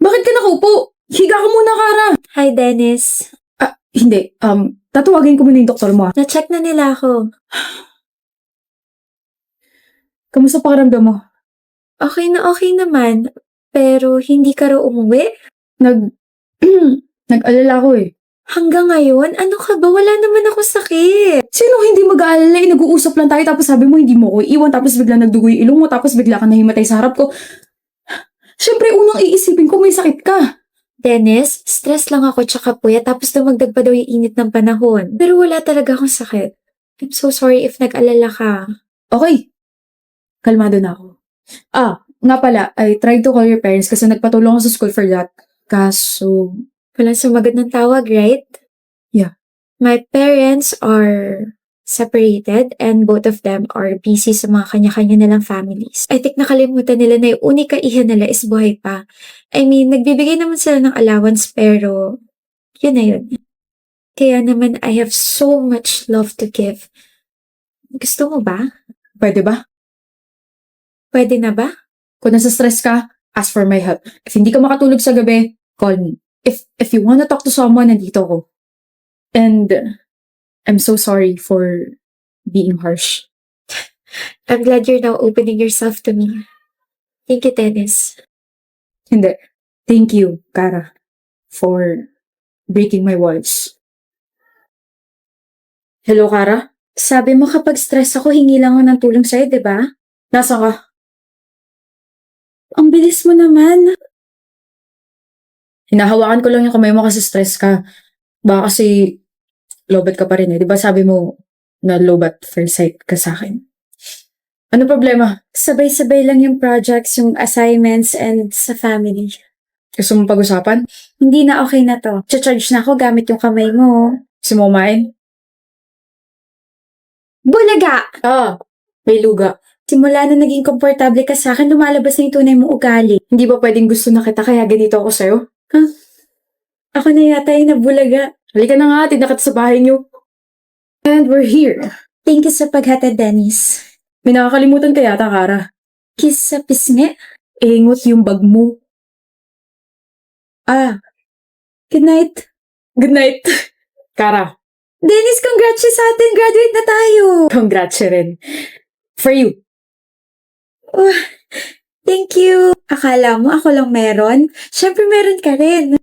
Bakit ka nakaupo? Higa ka muna, Kara. Hi, Dennis. Hindi. Tatawagin ko muna yung doktor mo. Na-check na nila ako. Kamusta pakiramdam mo? Okay naman. Pero hindi ka raw umuwi? Nag-alala ko eh. Hanggang ngayon? Ano ka ba? Wala naman akong sakit. Sino hindi mag-aalala eh? Nag-uusap lang tayo tapos sabi mo hindi mo ko iiwan tapos bigla nagdugo yung ilong mo tapos bigla ka nahimatay sa harap ko. Siyempre, unang iisipin ko may sakit ka. Dennis, stress lang ako tsaka puyat tapos dumagdag pa daw yung init ng panahon. Pero wala talaga akong sakit. I'm so sorry if nag-alala ka. Okay. Kalmado na ako. Nga pala, I tried to call your parents kasi nagpatulong ako sa school for that. Kaso, Walang sumagot ng tawag, right? Yeah. My parents are separated and both of them are busy sa mga kanya-kanya nilang families. I think nakalimutan nila na yung unika iha nila is buhay pa. I mean, nagbibigay naman sila ng allowance pero yun na yun. Kaya naman I have so much love to give. Gusto mo ba? pwede ba? Pwede na ba? Kung nasa stress ka, ask for my help. If hindi ka makatulog sa gabi, call me. If you wanna talk to someone, nandito ko. And I'm so sorry for being harsh. I'm glad you're now opening yourself to me. Thank you, Dennis. Hindi. Thank you, Kara, for breaking my walls. Hello, Kara? Sabi mo kapag stress ako, hingi lang ako ng tulong sa'yo, di ba? Nasa ka? Ang bilis mo naman. Hinahawakan ko lang yung kamay mo kasi stress ka. Baka kasi lobat ka pa rin eh. Di ba sabi mo na lobat first sight ka sa akin? Ano problema? Sabay-sabay lang yung projects, yung assignments, and sa family. Gusto mo pag-usapan? Hindi na okay na to. Charge na ako gamit yung kamay mo. Gusto mo kumain? Bulaga! May luga. Simula na naging komportable ka sa akin, lumalabas na yung tunay mong ugali. Hindi ba pwedeng gusto na kita kaya ganito ako sa'yo? Ako na yata yung nabulaga. Halika na nga, tinda kita sa bahay niyo. And we're here. Thank you sa paghatid, Dennis. May nakakalimutan ka yata, Kara. Kiss sa pisngi. Ingot yung bag mo. Good night. Good night. Kara, Dennis, congrats sa atin. Graduate na tayo. congrats rin. For you. Thank you. Akala mo ako lang meron? Siyempre meron ka rin.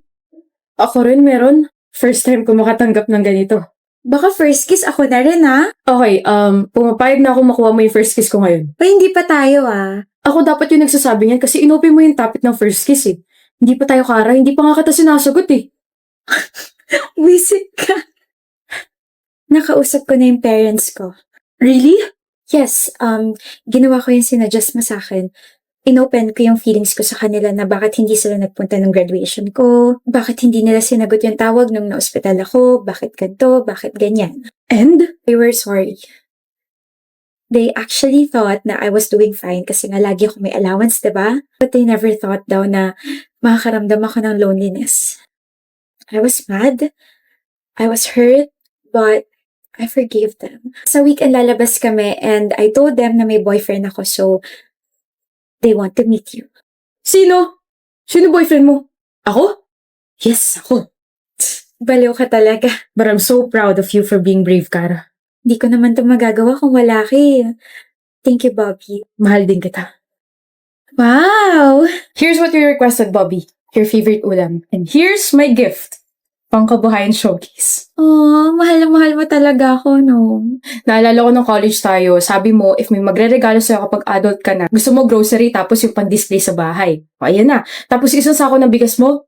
Ako rin meron. First time ko makatanggap ng ganito. Baka first kiss ako na rin, ha? Okay, pumapayag na ako makuha mo yung first kiss ko ngayon. O hindi pa tayo, ah. Ako dapat yung nagsasabi niyan kasi inopen mo yung topic ng first kiss eh. Hindi pa tayo, Kara. Hindi pa nga kita sinasagot eh. Visit ka. Nakausap ko na yung parents ko. Really? Yes, ginawa ko yung sinadjust mo sa akin. Inopen ko yung feelings ko sa kanila na bakit hindi sila nagpunta ng graduation ko, bakit hindi nila sinagot yung tawag nung na-hospital ako, bakit ganito, bakit ganyan. And? They were sorry. They actually thought na I was doing fine kasi nga lagi ako may allowance, diba? But they never thought daw na makakaramdam ako ng loneliness. I was mad. I was hurt. But I forgave them. Sa weekend lalabas kami and I told them na may boyfriend ako so they want to meet you. Sino? Sino boyfriend mo? Ako? Yes, ako. Baliw ka talaga. But I'm so proud of you for being brave, Kara. Di ko naman ito magagawa kung wala ka eh. Thank you, Bobby. Mahal din kita. Wow! Here's what you requested, Bobby. Your favorite ulam. And here's my gift. Pangkabuhayan showcase. Oh, mahal na mahal mo talaga ako, no? Naalala ko nung college tayo, sabi mo, if may magre-regalo sa'yo kapag adult ka na, gusto mo grocery tapos yung pan-display sa bahay. O, ayan na. Tapos isang sako ng bigas mo,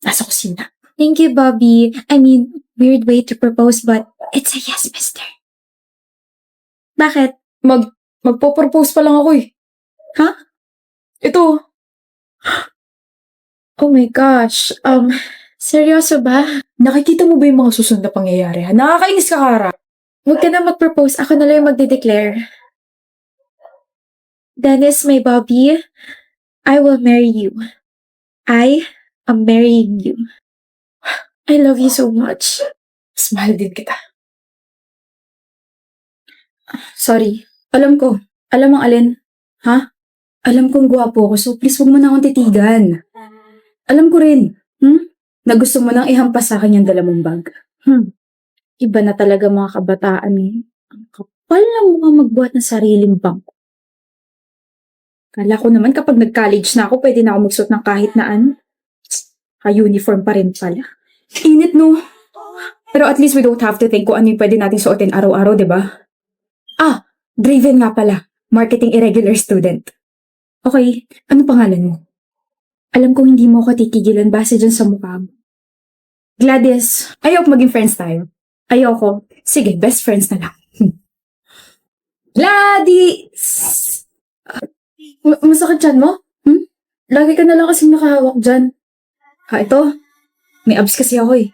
nasa kusina. Thank you, Bobby. I mean, weird way to propose but it's a yes, mister. Bakit? Magpo-propose pa lang ako eh. Ha? Ito. Oh my gosh. Seryoso ba? Nakikita mo ba yung mga susunod na pangyayari? Ha? Nakakainis ka, Kara. Huwag ka na mag-propose. Ako na lang yung magde-declare. Dennis, my Bobby, I will marry you. I am marrying you. I love you so much. Mas mahal din kita. Sorry. Alam ko. Alam ang alin. Ha? Alam kong gwapo ako, so please huwag mo na akong titigan. Alam ko rin, na gusto mo nang ihampas sa akin yung dala mong bag. Iba na talaga mga kabataan eh. Ang kapal ng mga magbuhat ng sariling bangko. Kala ko naman kapag nag-college na ako, pwede na ako magsuot ng kahit na ano. Ka-uniform pa rin pala. Init no. Pero at least we don't have to think kung ano yung pwede natin suotin araw-araw, di ba? Draven nga pala. Marketing irregular student. Okay, ano pangalan mo? Alam kong hindi mo ako titigilan base dyan sa mukha mo. Gladys, ayoko maging friends tayo. Ayoko. Sige, best friends na lang. Gladys! Masakit dyan mo? Lagi ka na lang kasing nakahawak dyan. Ito. May abs kasi ako eh.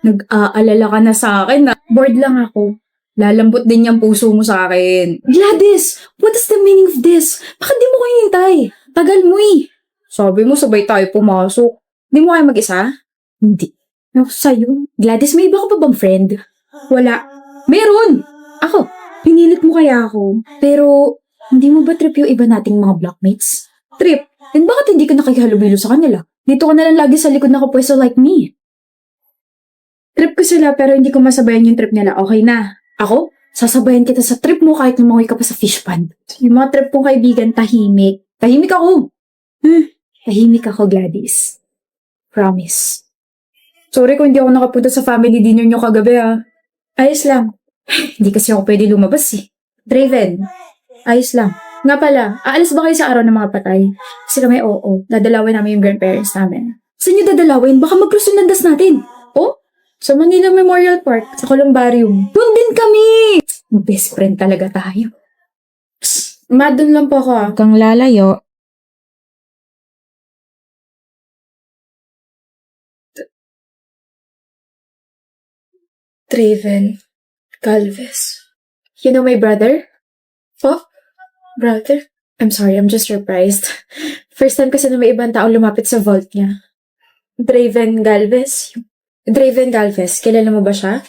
Nag-aalala ka na sa akin na bored lang ako. Lalambot din yung puso mo sa akin. Gladys! What is the meaning of this? Bakit di mo ko hinintay? Tagal mo eh. Sabi mo sabay tayo pumasok. Di mo kayo mag-isa? Hindi. Ako sa'yo. Gladys, may iba ka pa bang friend? Wala. Meron! Ako. Pinilit mo kaya ako. Pero, hindi mo ba trip yung iba nating mga blockmates? Trip? Then bakit hindi ka nakikihalubilo sa kanila? Dito ka na lang lagi sa likod nakapwesto like me. Trip ko sila pero hindi ko masabayan yung trip nila. Okay na. Ako? Sasabayan kita sa trip mo kahit lumangoy ka pa sa fish pond. Yung mga trip kong kaibigan, tahimik. Tahimik ako. Tahimik ako, Gladys. Promise. Sorry kung hindi ako nakapunta sa family dinner nyo kagabi Ayos lang. Hindi kasi ako pwede lumabas eh. Draven. Ayos lang. Nga pala, aalis ba kayo sa araw ng mga patay? Kasi kami oo. Dadalawin namin yung grandparents namin. Saan nyo dadalawin? Baka magkrusunandas natin. Oh? Sa Manila Memorial Park, sa Columbarium. Doon din kami! Best friend talaga tayo. Psst, doon lang po ako Kang lalayo. Draven Galvez. You know my brother? Oh? Brother? I'm sorry, I'm just surprised. First time kasi na may ibang tao lumapit sa vault niya. Draven Galvez? Draven Galvez, kilala mo ba siya?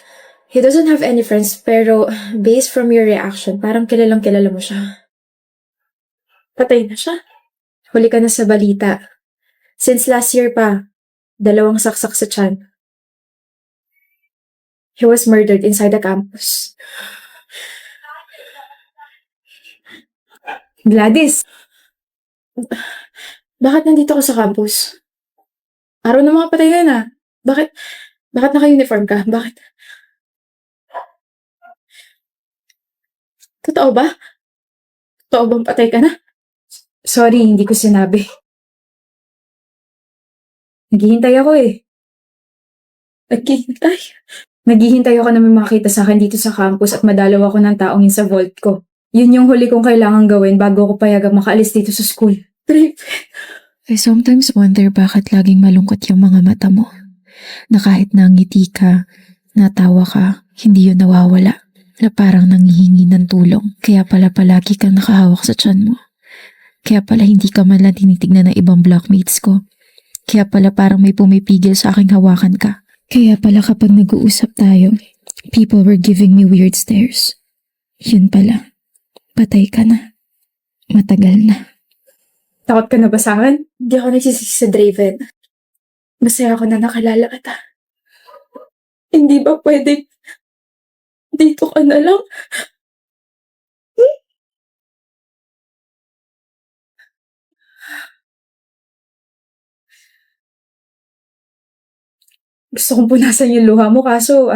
He doesn't have any friends, pero based from your reaction, parang kilalang kilala mo siya. Patay na siya. Huli ka na sa balita. Since last year pa, 2 saksak sa tiyan. He was murdered inside the campus. Gladys! Bakit nandito ka sa campus? Araw ng mga patay na. Bakit naka-uniform ka? Bakit? Totoo ba? Totoo bang patay ka na? Sorry, hindi ko sinabi. Naghihintay ako eh. Naghihintay ako na may makita sa akin dito sa campus at madalaw ako ng taong yun sa vault ko. Yun yung huli kong kailangan gawin bago ako payagang makaalis dito sa school. I sometimes wonder bakit laging malungkot yung mga mata mo. Na kahit nangiti ka, natawa ka, hindi yun nawawala. Na parang nanghihingi ng tulong. Kaya pala palagi kang nakahawak sa tiyan mo. Kaya pala hindi ka man lang tinitignan ng ibang blockmates ko. Kaya pala parang may pumipigil sa aking hawakan ka. Kaya pala kapag nag-uusap tayo, people were giving me weird stares. Yun pala, patay ka na. Matagal na. Takot ka na ba sa akin? Hindi ako nagsisisi sa Draven. Masaya ako na nakalala kita. Hindi ba pwede dito ka na lang? Gusto kong punasan yung luha mo kaso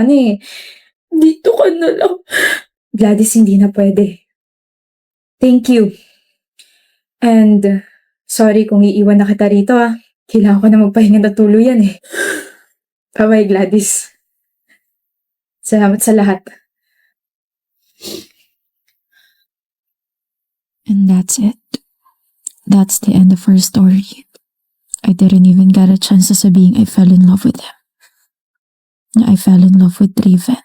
dito ka na lang. Gladys, hindi na pwede. Thank you. And sorry kung iiwan na kita rito Kailangan ko na magpahinga na tuluyan eh. Bye-bye, Gladys. Salamat sa lahat. And that's it. That's the end of her story. I didn't even get a chance to sabihin I fell in love with him. I fell in love with Draven.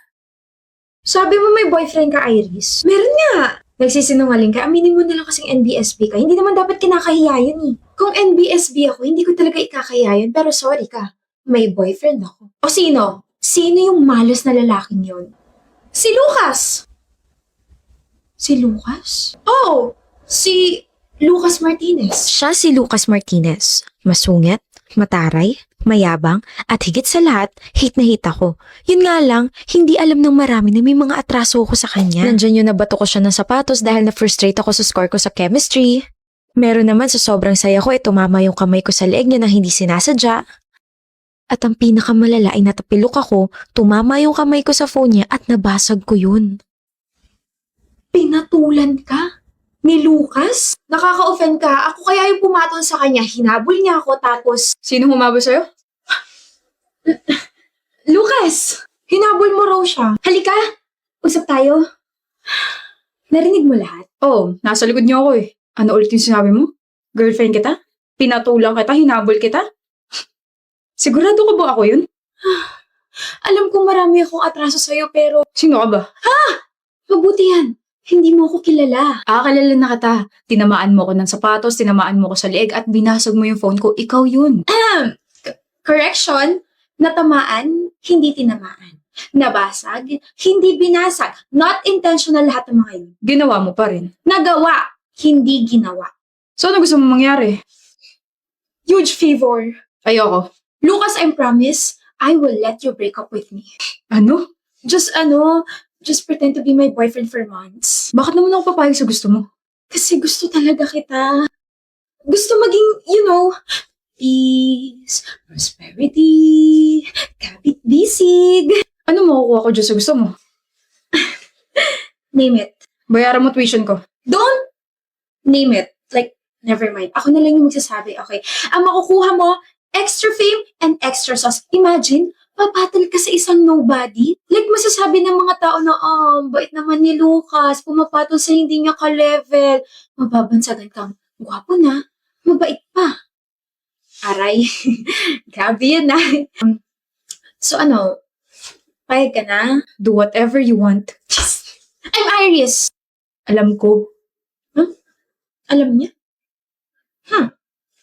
Sabi mo may boyfriend ka, Iris? Meron nga! Nagsisinungaling ka, aminin mo na lang kasing NBSB ka. Hindi naman dapat kinakahiya yun eh. Kung NBSB ako, hindi ko talaga ikakahiya yun. Pero sorry ka, may boyfriend ako. O sino? Sino yung malas na lalaking yun? Si Lucas! Si Lucas? Oo! Si Lucas Martinez. Siya si Lucas Martinez. Masungit, Mataray, mayabang, at higit sa lahat, hate na hate ako. Yun nga lang, hindi alam ng marami na may mga atraso ako sa kanya. Nandyan yun nabato ko siya ng sapatos dahil na-frustrate ako sa score ko sa chemistry. Meron naman sa sobrang saya ko tumama yung kamay ko sa leeg niya nang hindi sinasadya. At ang pinakamalala ay natapilok ako, tumama yung kamay ko sa phone niya at nabasag ko yun. Pinatulan ka? Ni Lucas? Nakaka-offend ka. Ako kaya yung pumatol sa kanya. Hinabol niya ako tapos... Sino humabol sa'yo? Lucas! Hinabol mo raw siya. Halika! Usap tayo. Narinig mo lahat? Oo, nasa likod niyo ako eh. Ano ulit yung sinabi mo? Girlfriend kita? Pinatulang kita? Hinabol kita? Sigurado ka ba ako yun? Alam ko marami akong atraso sa'yo pero Sino ka ba? mabuti yan. Hindi mo ako kilala. Kilala na kita. Tinamaan mo ko ng sapatos, tinamaan mo ko sa leeg at binasag mo yung phone ko. Ikaw yun. Correction, natamaan, hindi tinamaan. Nabasag, hindi binasag. Not intentional lahat ng mga yun. Ginawa mo pa rin. Nagawa, hindi ginawa. So ano gusto mo mangyari? Huge favor. Ayoko. Lucas, I promise, I will let you break up with me. Ano? Just pretend to be my boyfriend for months. Bakit naman ako papayag sa gusto mo? Kasi gusto talaga kita. Gusto maging, peace, prosperity, kapit-bisig. Ano makukuha ko dyan sa gusto mo? Name it. Bayaran mo tuition ko. Don't name it. Like, never mind. Ako na lang yung magsasabi, okay? Ang makukuha mo, extra fame and extra sauce. Imagine, papatal ka sa isang nobody. Like, masasabi ng mga tao na, bait naman ni Lucas, pumapatol sa hindi niya ka-level. Mababansagan kang, gwapo na, mabait pa. Aray, grabe yun na. So payag ka na? Do whatever you want. I'm Iris. Alam ko. Alam niya?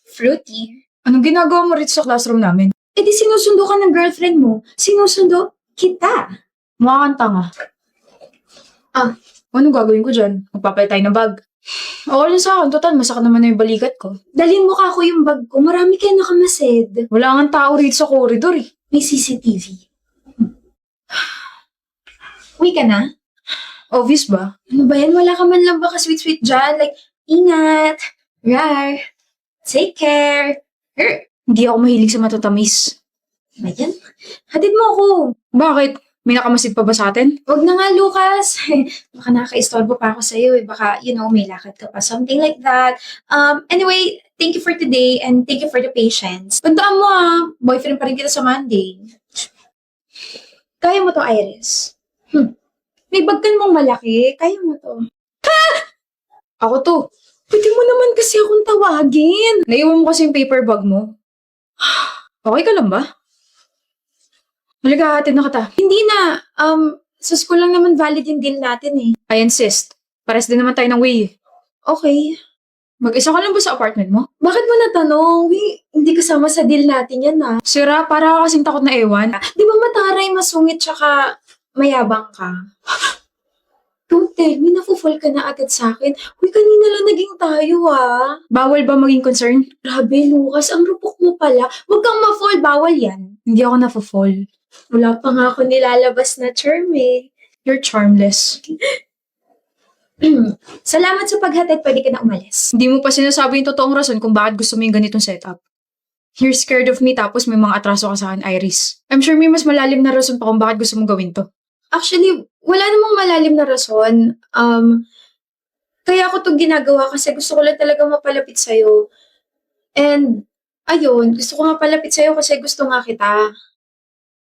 Fruity. Anong ginagawa mo rito sa classroom namin? Eh di sinusundo ka ng girlfriend mo. Sinusundo kita. Mukhang tanga. Anong gagawin ko dyan? Magpapalit tayo ng bag. Okay lang sa akin. Total, masakit naman na yung balikat ko. Dalhin mo ka ako yung bag ko. Marami kayo nakamasid. Wala nga tao rito sa corridor eh. May CCTV. Uwi ka na? Obvious ba? Ano ba yan? Wala ka man lang baka sweet-sweet dyan. Like, ingat. Rar. Take care. Hindi ako mahilig sa matatamis. Ayan. Hatid mo ako. Bakit? May nakamasid pa ba sa atin? Wag na nga, Lucas. Baka nakaka-istorbo pa ako sa'yo. Baka, may lakad ka pa. Something like that. Anyway, thank you for today and thank you for the patience. Tandaan mo boyfriend pa rin kita sa Monday. Kaya mo to, Iris. May bag ka namang malaki. Kaya mo to. Ako to. Pwede mo naman kasi akong tawagin. Naiwan mo kasi yung paper bag mo. Okay ka lang ba? Halika, hatid na kita. Hindi na. Sa school lang naman valid yung deal natin eh. I insist. Pares din naman tayo ng way. Okay. Mag-isa ka lang ba sa apartment mo? Bakit mo natanong? Hindi kasama sa deal natin yan Sira, para ka kasing takot na ewan. Di ba mataray, masungit, tsaka mayabang ka? Don't tell me, nafu-fall ka na agad sa akin. Uy, kanina lang naging tayo Bawal ba maging concern? Grabe, Lucas, ang rupok mo pala. Huwag kang ma-fall, bawal yan. Hindi ako na-fall. Wala pa nga ako nilalabas na charm eh. You're charmless. Salamat sa paghatid, pwede ka na umalis. Hindi mo pa sinasabi yung totoong rason kung bakit gusto mo yung ganitong setup. You're scared of me tapos may mga atraso ka sa akin, Iris. I'm sure may mas malalim na rason pa kung bakit gusto mong gawin to. Actually, wala namang malalim na rason. Kaya ako to ginagawa kasi gusto ko lang talaga mapalapit sa'yo. And, ayun, gusto ko mapalapit sa'yo kasi gusto nga kita.